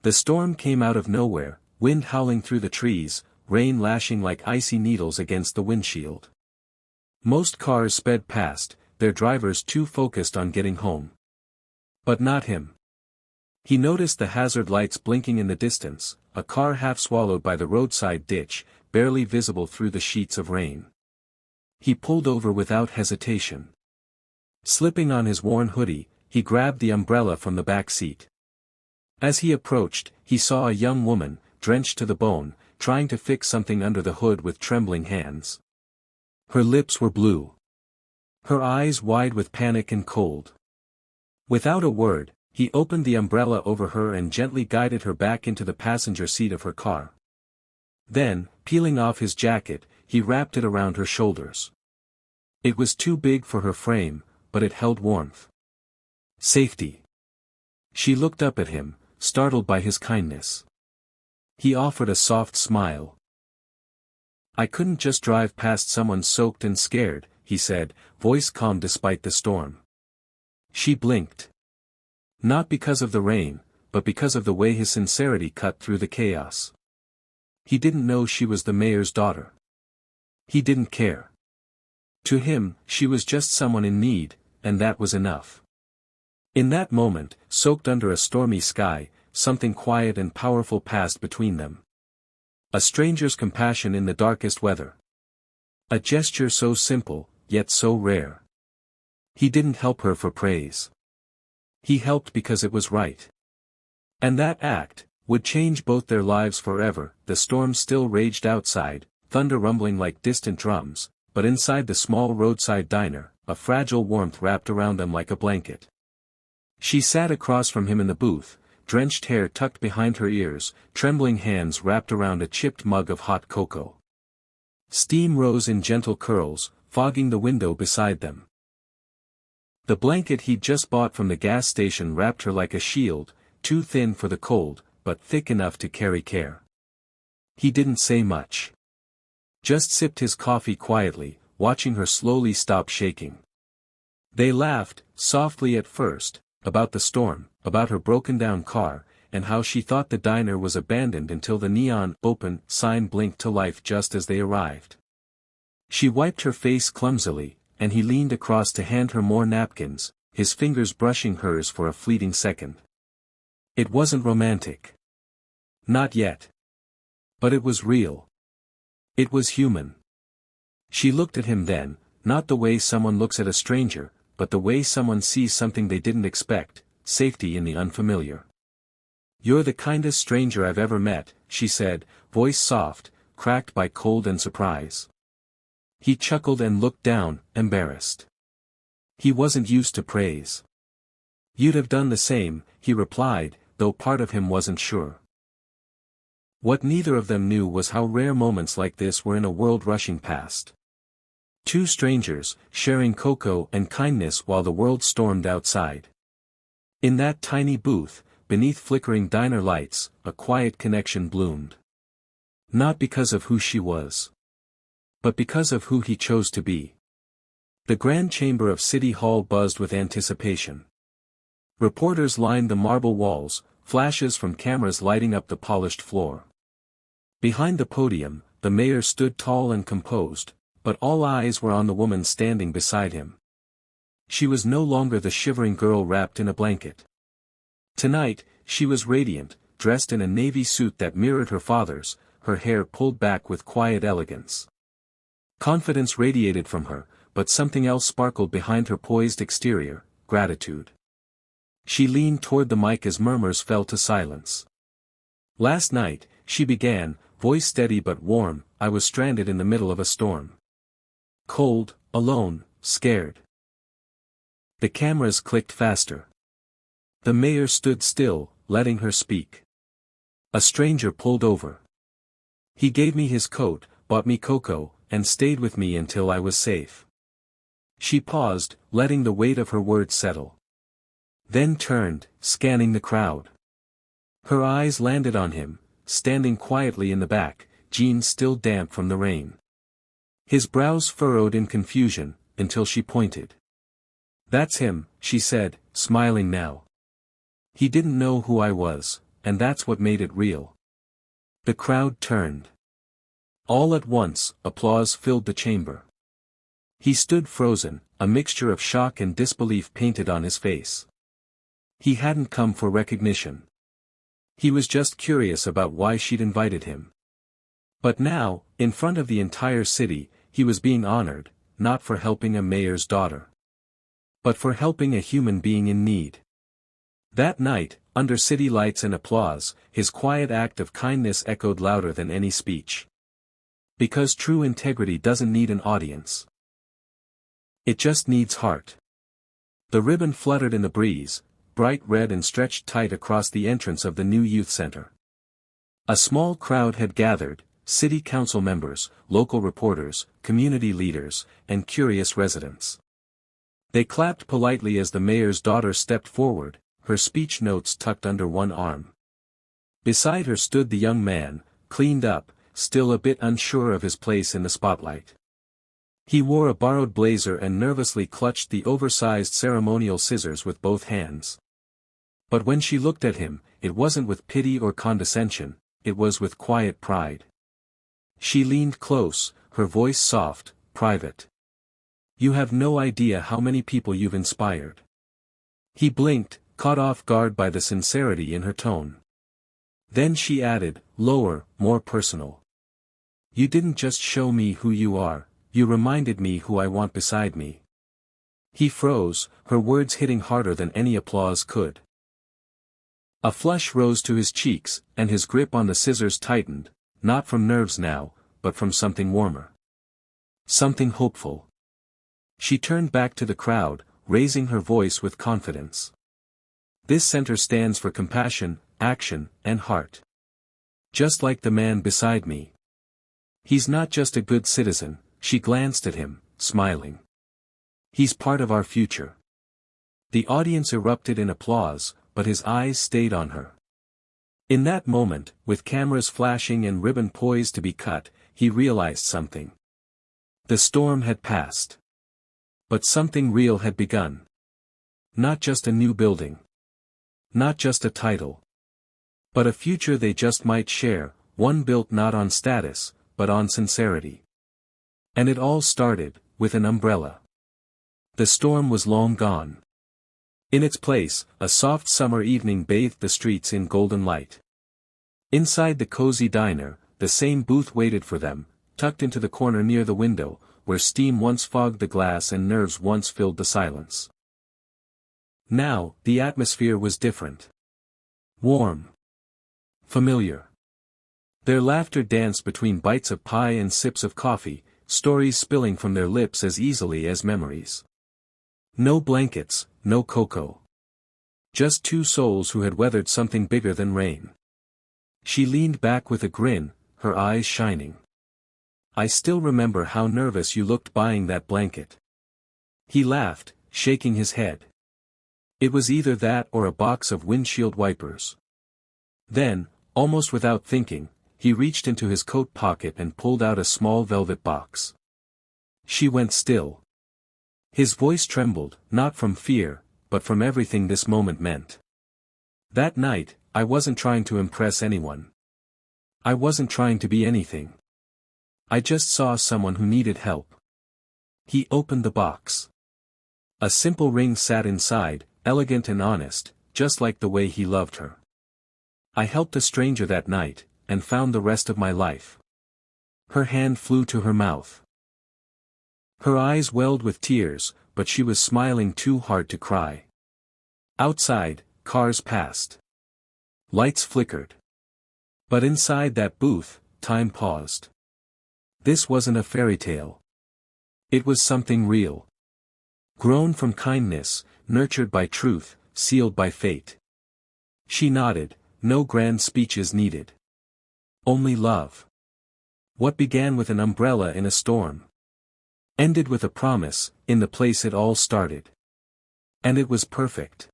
The storm came out of nowhere, wind howling through the trees, rain lashing like icy needles against the windshield. Most cars sped past, their drivers too focused on getting home. But not him. He noticed the hazard lights blinking in the distance, a car half swallowed by the roadside ditch, barely visible through the sheets of rain. He pulled over without hesitation. Slipping on his worn hoodie, he grabbed the umbrella from the back seat. As he approached, he saw a young woman, drenched to the bone, trying to fix something under the hood with trembling hands. Her lips were blue. Her eyes wide with panic and cold. Without a word, he opened the umbrella over her and gently guided her back into the passenger seat of her car. Then, peeling off his jacket, he wrapped it around her shoulders. It was too big for her frame, but it held warmth. Safety. She looked up at him, startled by his kindness. He offered a soft smile. "I couldn't just drive past someone soaked and scared," he said, voice calm despite the storm. She blinked. Not because of the rain, but because of the way his sincerity cut through the chaos. He didn't know she was the mayor's daughter. He didn't care. To him, she was just someone in need, and that was enough. In that moment, soaked under a stormy sky, something quiet and powerful passed between them. A stranger's compassion in the darkest weather. A gesture so simple, yet so rare. He didn't help her for praise. He helped because it was right. And that act would change both their lives forever. The storm still raged outside, thunder rumbling like distant drums, but inside the small roadside diner, a fragile warmth wrapped around them like a blanket. She sat across from him in the booth, drenched hair tucked behind her ears, trembling hands wrapped around a chipped mug of hot cocoa. Steam rose in gentle curls, fogging the window beside them. The blanket he'd just bought from the gas station wrapped her like a shield, too thin for the cold, but thick enough to carry care. He didn't say much. Just sipped his coffee quietly, watching her slowly stop shaking. They laughed, softly at first, about the storm, about her broken-down car, and how she thought the diner was abandoned until the neon "open" sign blinked to life just as they arrived. She wiped her face clumsily, and he leaned across to hand her more napkins, his fingers brushing hers for a fleeting second. It wasn't romantic. Not yet. But it was real. It was human. She looked at him then, not the way someone looks at a stranger, but the way someone sees something they didn't expect, safety in the unfamiliar. "You're the kindest stranger I've ever met," she said, voice soft, cracked by cold and surprise. He chuckled and looked down, embarrassed. He wasn't used to praise. "You'd have done the same," he replied, though part of him wasn't sure. What neither of them knew was how rare moments like this were in a world rushing past. Two strangers, sharing cocoa and kindness while the world stormed outside. In that tiny booth, beneath flickering diner lights, a quiet connection bloomed. Not because of who she was, but because of who he chose to be. The grand chamber of City Hall buzzed with anticipation. Reporters lined the marble walls, flashes from cameras lighting up the polished floor. Behind the podium, the mayor stood tall and composed, but all eyes were on the woman standing beside him. She was no longer the shivering girl wrapped in a blanket. Tonight, she was radiant, dressed in a navy suit that mirrored her father's, her hair pulled back with quiet elegance. Confidence radiated from her, but something else sparkled behind her poised exterior, gratitude. She leaned toward the mic as murmurs fell to silence. "Last night," she began, voice steady but warm, "I was stranded in the middle of a storm. Cold, alone, scared." The cameras clicked faster. The mayor stood still, letting her speak. A stranger pulled over. "He gave me his coat, bought me cocoa, and stayed with me until I was safe." She paused, letting the weight of her words settle. Then turned, scanning the crowd. Her eyes landed on him, standing quietly in the back, jeans still damp from the rain. His brows furrowed in confusion, until she pointed. "That's him," she said, smiling now. "He didn't know who I was, and that's what made it real. The crowd turned. All at once, applause filled the chamber. He stood frozen, a mixture of shock and disbelief painted on his face. He hadn't come for recognition. He was just curious about why she'd invited him. But now, in front of the entire city, he was being honored, not for helping a mayor's daughter, but for helping a human being in need. That night, under city lights and applause, his quiet act of kindness echoed louder than any speech. Because true integrity doesn't need an audience. It just needs heart. The ribbon fluttered in the breeze, bright red and stretched tight across the entrance of the new youth center. A small crowd had gathered, city council members, local reporters, community leaders, and curious residents. They clapped politely as the mayor's daughter stepped forward, her speech notes tucked under one arm. Beside her stood the young man, cleaned up, still a bit unsure of his place in the spotlight. He wore a borrowed blazer and nervously clutched the oversized ceremonial scissors with both hands. But when she looked at him, it wasn't with pity or condescension, it was with quiet pride. She leaned close, her voice soft, private. "You have no idea how many people you've inspired." He blinked, caught off guard by the sincerity in her tone. Then she added, lower, more personal. "You didn't just show me who you are, you reminded me who I want beside me." He froze, her words hitting harder than any applause could. A flush rose to his cheeks, and his grip on the scissors tightened, not from nerves now, but from something warmer. Something hopeful. She turned back to the crowd, raising her voice with confidence. "This center stands for compassion, action, and heart. Just like the man beside me. He's not just a good citizen," she glanced at him, smiling. "He's part of our future." The audience erupted in applause, but his eyes stayed on her. In that moment, with cameras flashing and ribbon poised to be cut, he realized something. The storm had passed. But something real had begun. Not just a new building. Not just a title. But a future they just might share, one built not on status, but on sincerity. And it all started, with an umbrella. The storm was long gone. In its place, a soft summer evening bathed the streets in golden light. Inside the cozy diner, the same booth waited for them, tucked into the corner near the window, where steam once fogged the glass and nerves once filled the silence. Now, the atmosphere was different. Warm. Familiar. Their laughter danced between bites of pie and sips of coffee, stories spilling from their lips as easily as memories. No blankets, no cocoa. Just two souls who had weathered something bigger than rain. She leaned back with a grin, her eyes shining. "I still remember how nervous you looked buying that blanket." He laughed, shaking his head. It was either that or a box of windshield wipers. Then, almost without thinking, he reached into his coat pocket and pulled out a small velvet box. She went still. His voice trembled, not from fear, but from everything this moment meant. "That night, I wasn't trying to impress anyone. I wasn't trying to be anything. I just saw someone who needed help." He opened the box. A simple ring sat inside, elegant and honest, just like the way he loved her. "I helped a stranger that night, and found the rest of my life." Her hand flew to her mouth. Her eyes welled with tears, but she was smiling too hard to cry. Outside, cars passed. Lights flickered. But inside that booth, time paused. This wasn't a fairy tale. It was something real. Grown from kindness, nurtured by truth, sealed by fate. She nodded, no grand speeches needed. Only love. What began with an umbrella in a storm ended with a promise, in the place it all started. And it was perfect.